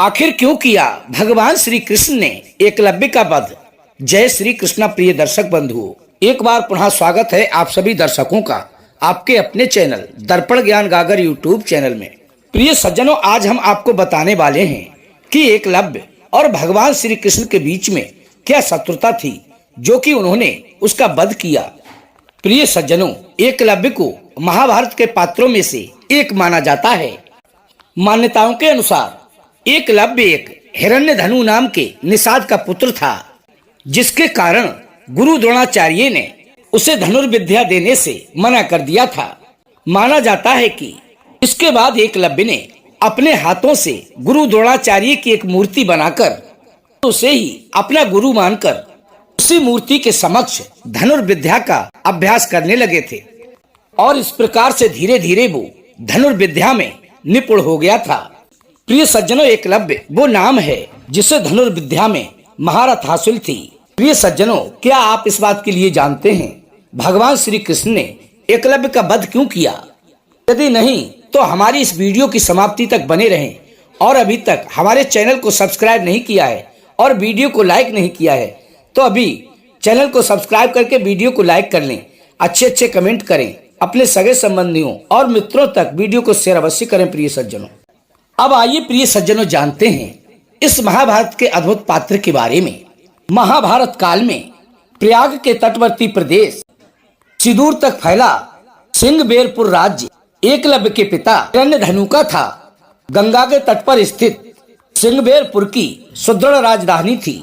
आखिर क्यों किया भगवान श्री कृष्ण ने एकलव्य का वध। जय श्री कृष्णा प्रिय दर्शक बंधुओं, एक बार पुनः स्वागत है आप सभी दर्शकों का आपके अपने चैनल दर्पण ज्ञान गागर यूट्यूब चैनल में। प्रिय सज्जनों, आज हम आपको बताने वाले हैं कि एकलव्य और भगवान श्री कृष्ण के बीच में क्या शत्रुता थी जो कि उन्होंने उसका वध किया। प्रिय सज्जनों, एकलव्य को महाभारत के पात्रों में से एक माना जाता है। मान्यताओं के अनुसार एकलव्य एक हिरण्यधनु नाम के निषाद का पुत्र था, जिसके कारण गुरु द्रोणाचार्य ने उसे धनुर्विद्या देने से मना कर दिया था। माना जाता है कि इसके बाद एकलव्य ने अपने हाथों से गुरु द्रोणाचार्य की एक मूर्ति बनाकर उसे ही अपना गुरु मानकर उसी मूर्ति के समक्ष धनुर्विद्या का अभ्यास करने लगे थे और इस प्रकार से धीरे धीरे वो धनुर्विद्या में निपुण हो गया था। प्रिय सज्जनों, एकलव्य वो नाम है जिसे धनुर्विद्या में महारत हासिल थी। प्रिय सज्जनों, क्या आप इस बात के लिए जानते हैं भगवान श्री कृष्ण ने एकलव्य का वध क्यों किया? यदि नहीं तो हमारी इस वीडियो की समाप्ति तक बने रहें और अभी तक हमारे चैनल को सब्सक्राइब नहीं किया है और वीडियो को लाइक नहीं किया है तो अभी चैनल को सब्सक्राइब करके वीडियो को लाइक कर लें, अच्छे कमेंट करें, अपने सगे संबंधियों और मित्रों तक वीडियो को शेयर अवश्य करें। प्रिय सज्जनों, अब आइए प्रिय सज्जनों जानते हैं इस महाभारत के अद्भुत पात्र के बारे में। महाभारत काल में प्रयाग के तटवर्ती प्रदेश सिदूर तक फैला सिंहबेरपुर राज्य एकलव्य के पिता हिरण्यधनु का था। गंगा के तट पर स्थित सिंहबेरपुर की सुदृढ़ राजधानी थी।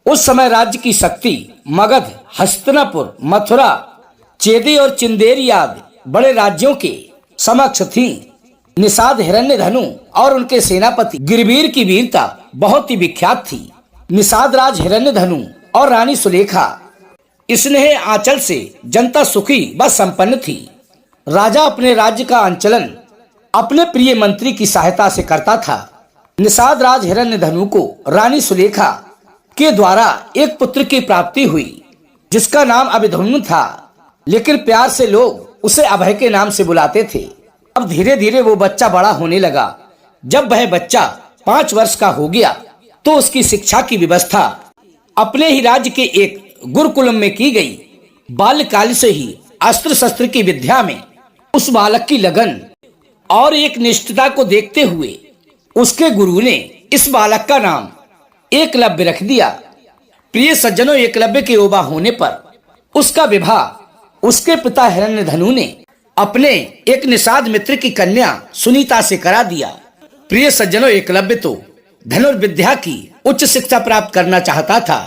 उस समय राज्य की शक्ति मगध, हस्तिनापुर, मथुरा, चेदी और चिंदेरी आदि बड़े राज्यों के समक्ष थी। निषाद हिरण्यधनु और उनके सेनापति गिरवीर की वीरता बहुत ही विख्यात थी। निषाद राज हिरण्यधनु और रानी सुलेखा स्नेह आंचल से जनता सुखी व संपन्न थी। राजा अपने राज्य का अंचलन अपने प्रिय मंत्री की सहायता से करता था। निषाद राज हिरण्यधनु को रानी सुलेखा के द्वारा एक पुत्र की प्राप्ति हुई जिसका नाम अभिधनु था, लेकिन प्यार से लोग उसे अभय के नाम से बुलाते थे। अब धीरे धीरे वो बच्चा बड़ा होने लगा। जब वह बच्चा 5 वर्ष का हो गया तो उसकी शिक्षा की व्यवस्था अपने ही राज्य के एक गुरुकुलम में की गई। बाल्यकाल से ही अस्त्र शस्त्र की विद्या में उस बालक की लगन और एक निष्ठता को देखते हुए उसके गुरु ने इस बालक का नाम एकलव्य रख दिया। प्रिय सज्जनों, एकलव्य के युवा होने पर उसका विवाह उसके पिता हिरण्यधनु ने अपने एक निषाद मित्र की कन्या सुनीता से करा दिया। प्रिय सज्जनों, एकलव्य तो धनुर्विद्या की उच्च शिक्षा प्राप्त करना चाहता था।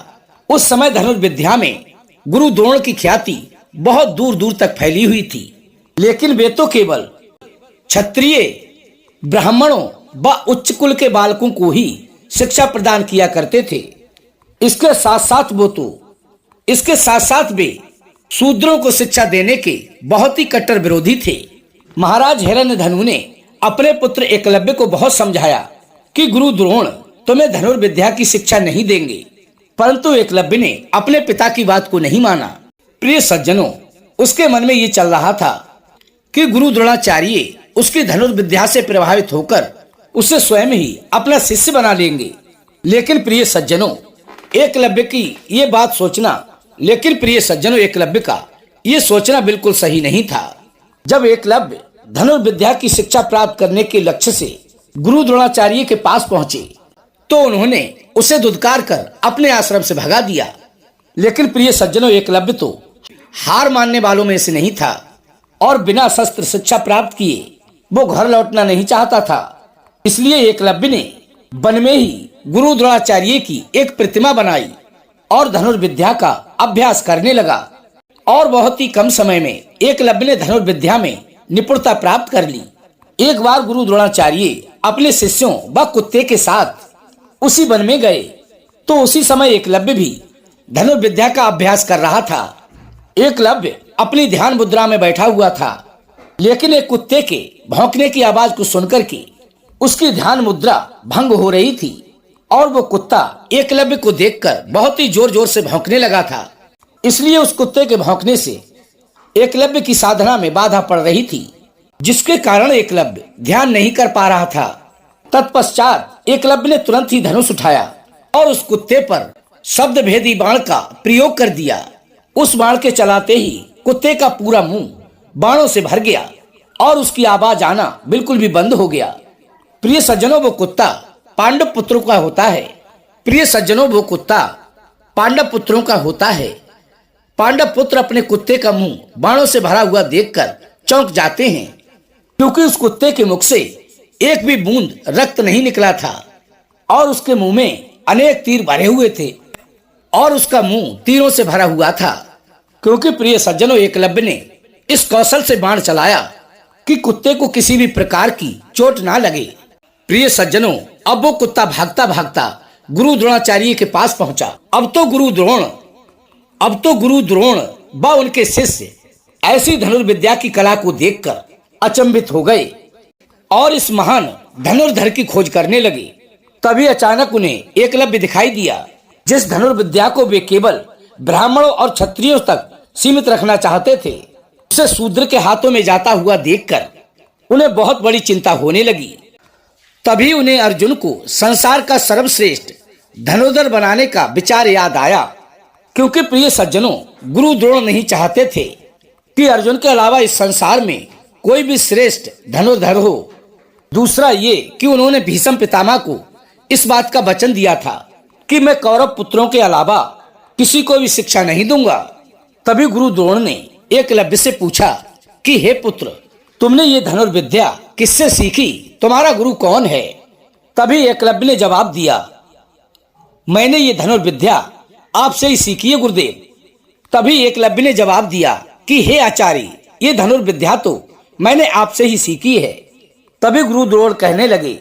उस समय धनुर्विद्या में गुरु द्रोण की ख्याति बहुत दूर दूर तक फैली हुई थी, लेकिन वे तो केवल क्षत्रिय, ब्राह्मणों व उच्च कुल के बालकों को ही शिक्षा प्रदान किया करते थे। इसके साथ साथ वे शूद्रों को शिक्षा देने के बहुत ही कट्टर विरोधी थे। महाराज हिरण्यधनु ने अपने पुत्र एकलव्य को बहुत समझाया कि गुरु द्रोण तुम्हें धनुर्विद्या की शिक्षा नहीं देंगे, परंतु एकलव्य ने अपने पिता की बात को नहीं माना। प्रिय सज्जनों, उसके मन में ये चल रहा था कि गुरु द्रोणाचार्य उसकी धनुर्विद्या से प्रभावित होकर उसे स्वयं ही अपना शिष्य बना लेंगे। लेकिन प्रिय सज्जनों, एकलव्य का ये सोचना बिल्कुल सही नहीं था। जब एकलव्य धनुर्विद्या की शिक्षा प्राप्त करने के लक्ष्य से गुरु द्रोणाचार्य के पास पहुंचे तो उन्होंने उसे धुतकार कर अपने आश्रम से भगा दिया। लेकिन प्रिय सज्जनों, एकलव्य तो हार मानने वालों में से नहीं था और बिना शस्त्र शिक्षा प्राप्त किए वो घर लौटना नहीं चाहता था। इसलिए एकलव्य ने वन में ही गुरु द्रोणाचार्य की एक प्रतिमा बनाई और धनुर्विद्या का अभ्यास करने लगा और बहुत ही कम समय में एकलव्य ने धनुर्विद्या में निपुणता प्राप्त कर ली। एक बार गुरु द्रोणाचार्य अपने शिष्यों व कुत्ते के साथ उसी वन में गए तो उसी समय एकलव्य भी धनुर्विद्या का अभ्यास कर रहा था। एकलव्य अपनी ध्यान मुद्रा में बैठा हुआ था, लेकिन एक कुत्ते के भौंकने की आवाज को सुनकर के उसकी ध्यान मुद्रा भंग हो रही थी और वो कुत्ता एकलव्य को देखकर बहुत ही जोर जोर से भौंकने लगा था। इसलिए उस कुत्ते के भौंकने से एकलव्य की साधना में बाधा पड़ रही थी, जिसके कारण एकलव्य ध्यान नहीं कर पा रहा था। तत्पश्चात एकलव्य ने तुरंत ही धनुष उठाया और उस कुत्ते पर शब्द भेदी बाण का प्रयोग कर दिया। उस बाण के चलाते ही कुत्ते का पूरा मुंह बाणों से भर गया और उसकी आवाज आना बिल्कुल भी बंद हो गया। प्रिय सज्जनों, वो कुत्ता पांडव पुत्रों का होता है। प्रिय सज्जनों, वो कुत्ता पांडव पुत्रों का होता है। पांडव पुत्र अपने कुत्ते का मुंह बाणों से भरा हुआ देखकर चौंक जाते हैं, क्योंकि उस कुत्ते के मुख से एक भी बूंद रक्त नहीं निकला था और उसके मुंह में अनेक तीर भरे हुए थे और उसका मुंह तीरों से भरा हुआ था। क्योंकि प्रिय सज्जनों, एकलव्य ने इस कौशल से बाण चलाया कि कुत्ते को किसी भी प्रकार की चोट ना लगे। प्रिय सज्जनों, अब वो कुत्ता भागता भागता गुरु द्रोणाचार्य के पास पहुंचा। अब तो गुरु द्रोण व उनके शिष्य ऐसी धनुर्विद्या की कला को देखकर अचंभित हो गए और इस महान धनुर्धर की खोज करने लगे। तभी अचानक उन्हें एकलव्य दिखाई दिया, जिस धनुर्विद्या को वे केवल ब्राह्मणों और क्षत्रियों तक सीमित रखना चाहते थे, उसे शूद्र के हाथों में जाता हुआ देखकर उन्हें बहुत बड़ी चिंता होने लगी। तभी उन्हें अर्जुन को संसार का सर्वश्रेष्ठ धनुर्धर बनाने का विचार याद आया। क्योंकि प्रिय सज्जनों, गुरु द्रोण नहीं चाहते थे कि अर्जुन के अलावा इस संसार में कोई भी श्रेष्ठ धनुर्धर हो। दूसरा ये कि उन्होंने भीष्म पितामह को इस बात का वचन दिया था कि मैं कौरव पुत्रों के अलावा किसी को भी शिक्षा नहीं दूंगा। तभी गुरु द्रोण ने एकलव्य से पूछा कि हे पुत्र, तुमने ये धनुर्विद्या किससे सीखी? तुम्हारा गुरु कौन है? तभी एकलव्य ने जवाब दिया, मैंने ये धनुर्विद्या आपसे ही सीखी है गुरुदेव। तभी एकलव्य ने जवाब दिया कि हे आचार्य, ये धनुर्विद्या तो मैंने आपसे ही सीखी है। तभी गुरु द्रोण कहने लगे,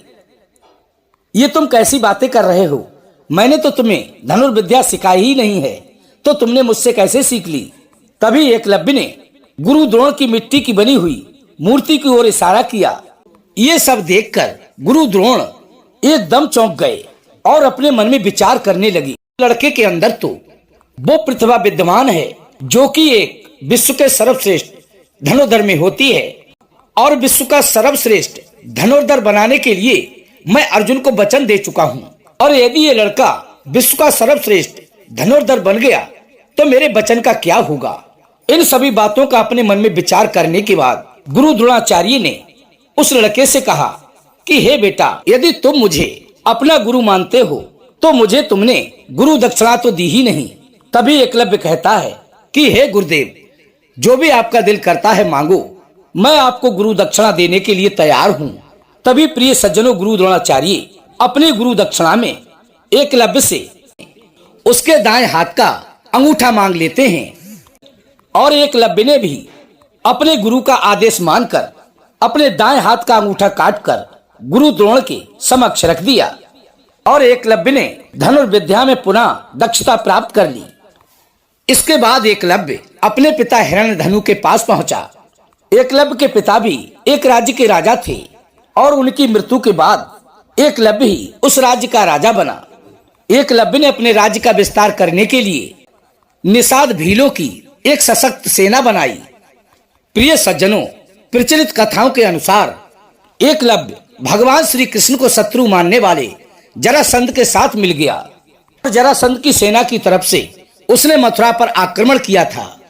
ये तुम कैसी बातें कर रहे हो? मैंने तो तुम्हें धनुर्विद्या सिखाई ही नहीं है, तो तुमने मुझसे कैसे सीख ली? तभी एकलव्य ने गुरु द्रोण की मिट्टी की बनी हुई मूर्ति की ओर इशारा किया। ये सब देखकर गुरु द्रोण एकदम चौंक गए और अपने मन में विचार करने लगी, लड़के के अंदर तो वो प्रतिभा विद्यमान है जो कि एक विश्व के सर्वश्रेष्ठ धनुर्धर में होती है, और विश्व का सर्वश्रेष्ठ धनुर्धर बनाने के लिए मैं अर्जुन को वचन दे चुका हूँ। और यदि ये लड़का विश्व का सर्वश्रेष्ठ धनुर्धर बन गया तो मेरे वचन का क्या होगा? इन सभी बातों का अपने मन में विचार करने के बाद गुरु द्रोणाचार्य ने उस लड़के से कहा कि हे बेटा, यदि तुम मुझे अपना गुरु मानते हो तो मुझे तुमने गुरु दक्षिणा तो दी ही नहीं। तभी एकलव्य कहता है कि हे गुरुदेव, जो भी आपका दिल करता है मांगो, मैं आपको गुरु दक्षिणा देने के लिए तैयार हूँ। तभी प्रिय सज्जनों, गुरु द्रोणाचार्य अपनी गुरु दक्षिणा में एकलव्य से उसके दाएं हाथ का अंगूठा मांग लेते हैं और एकलव्य ने भी अपने गुरु का आदेश मानकर अपने दाएं हाथ का अंगूठा काटकर गुरु द्रोण के समक्ष रख दिया और एकलव्य ने धनुर्विद्या में पुनः दक्षता प्राप्त कर ली। इसके बाद एकलव्य अपने पिता हिरण्यधनु के पास पहुंचा। एकलव्य के पिता भी एक राज्य के राजा थे और उनकी मृत्यु के बाद एकलव्य ही उस राज्य का राजा बना। एकलव्य ने अपने राज्य का विस्तार करने के लिए निषाद भीलों की एक सशक्त सेना बनाई। प्रिय सज्जनों, प्रचलित कथाओं के अनुसार एकलव्य भगवान श्री कृष्ण को शत्रु मानने वाले जरासंध के साथ मिल गया। जरासंध की सेना की तरफ से उसने मथुरा पर आक्रमण किया था।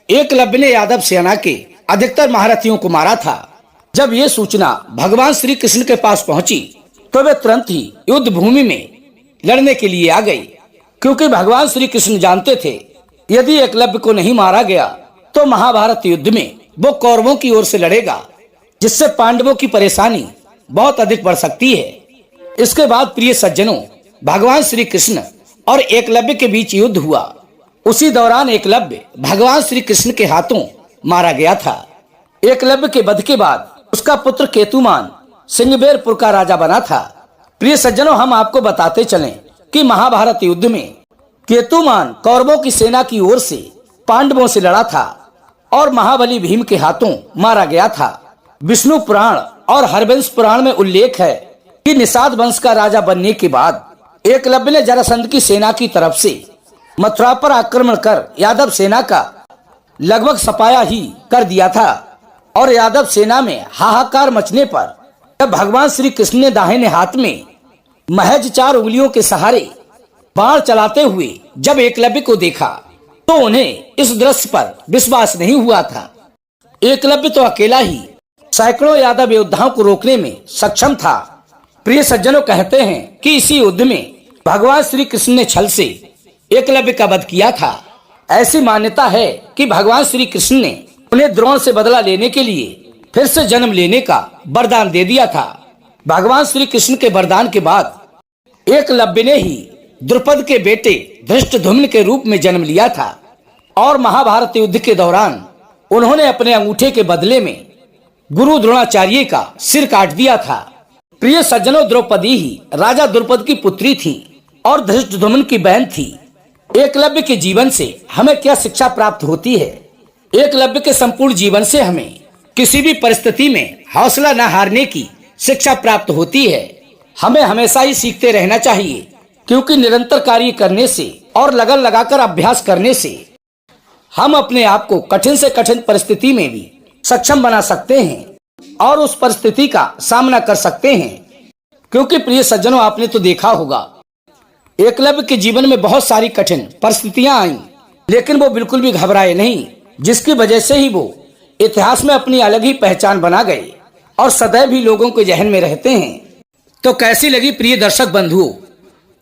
एकलव्य ने यादव सेना के अधिकतर महारथियों को मारा था। जब ये सूचना भगवान श्री कृष्ण के पास पहुंची तो वे तुरंत ही युद्ध भूमि में लड़ने के लिए आ गए, क्योंकि भगवान श्री कृष्ण जानते थे यदि एकलव्य को नहीं मारा गया तो महाभारत युद्ध में वो कौरवों की ओर से लड़ेगा, जिससे पांडवों की परेशानी बहुत अधिक बढ़ सकती है। इसके बाद प्रिय सज्जनों, भगवान श्री कृष्ण और एकलव्य के बीच युद्ध हुआ। उसी दौरान एकलव्य भगवान श्री कृष्ण के हाथों मारा गया था। एकलव्य के वध के बाद उसका पुत्र केतुमान सिंहबेरपुर का राजा बना था। प्रिय सज्जनों, हम आपको बताते चलें कि महाभारत युद्ध में केतुमान कौरवों की सेना की ओर से पांडवों से लड़ा था और महाबली भीम के हाथों मारा गया था। विष्णु पुराण और हरवंश पुराण में उल्लेख है कि निषाद वंश का राजा बनने के बाद एकलव्य ने जरासंध की सेना की तरफ से मथुरा पर आक्रमण कर यादव सेना का लगभग सफाया ही कर दिया था और यादव सेना में हाहाकार मचने पर जब भगवान श्री कृष्ण ने दाहिने हाथ में महज 4 उंगलियों के सहारे बाण चलाते हुए जब एकलव्य को देखा तो उन्हें इस दृश्य पर विश्वास नहीं हुआ था। एकलव्य तो अकेला ही सैकड़ों यादव योद्धाओं को रोकने में सक्षम था। प्रिय सज्जनों, कहते हैं कि इसी युद्ध में भगवान श्री कृष्ण ने छल से एकलव्य का वध किया था। ऐसी मान्यता है कि भगवान श्री कृष्ण ने उन्हें द्रोण से बदला लेने के लिए फिर से जन्म लेने का वरदान दे दिया था। भगवान श्री कृष्ण के वरदान के बाद एकलव्य ने ही द्रुपद के बेटे धृष्टद्युम्न के रूप में जन्म लिया था और महाभारत युद्ध के दौरान उन्होंने अपने अंगूठे के बदले में गुरु द्रोणाचार्य का सिर काट दिया था। प्रिय सज्जनों, द्रौपदी ही राजा द्रुपद की पुत्री थी और धृष्टद्युम्न की बहन थी। एकलव्य के जीवन से हमें क्या शिक्षा प्राप्त होती है? एकलव्य के संपूर्ण जीवन से हमें किसी भी परिस्थिति में हौसला न हारने की शिक्षा प्राप्त होती है। हमें हमेशा ही सीखते रहना चाहिए, क्योंकि निरंतर कार्य करने से और लगन लगाकर अभ्यास करने से हम अपने आप को कठिन से कठिन परिस्थिति में भी सक्षम बना सकते हैं और उस परिस्थिति का सामना कर सकते हैं। क्योंकि प्रिय सज्जनों, आपने तो देखा होगा एकलव्य के जीवन में बहुत सारी कठिन परिस्थितियां आईं, लेकिन वो बिल्कुल भी घबराए नहीं, जिसकी वजह से ही वो इतिहास में अपनी अलग ही पहचान बना गए और सदैव ही लोगों के जहन में रहते हैं। तो कैसी लगी प्रिय दर्शक बंधुओं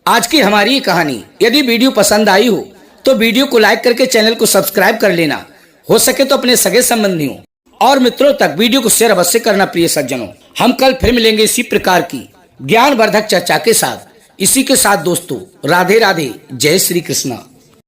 आज की हमारी ये कहानी? यदि वीडियो पसंद आई हो तो वीडियो को लाइक करके चैनल को सब्सक्राइब कर लेना। हो सके तो अपने सगे संबंधियों और मित्रों तक वीडियो को शेयर अवश्य करना। प्रिय सज्जनों, हम कल फिर मिलेंगे इसी प्रकार की ज्ञानवर्धक चर्चा के साथ। इसी के साथ दोस्तों, राधे राधे, जय श्री कृष्णा।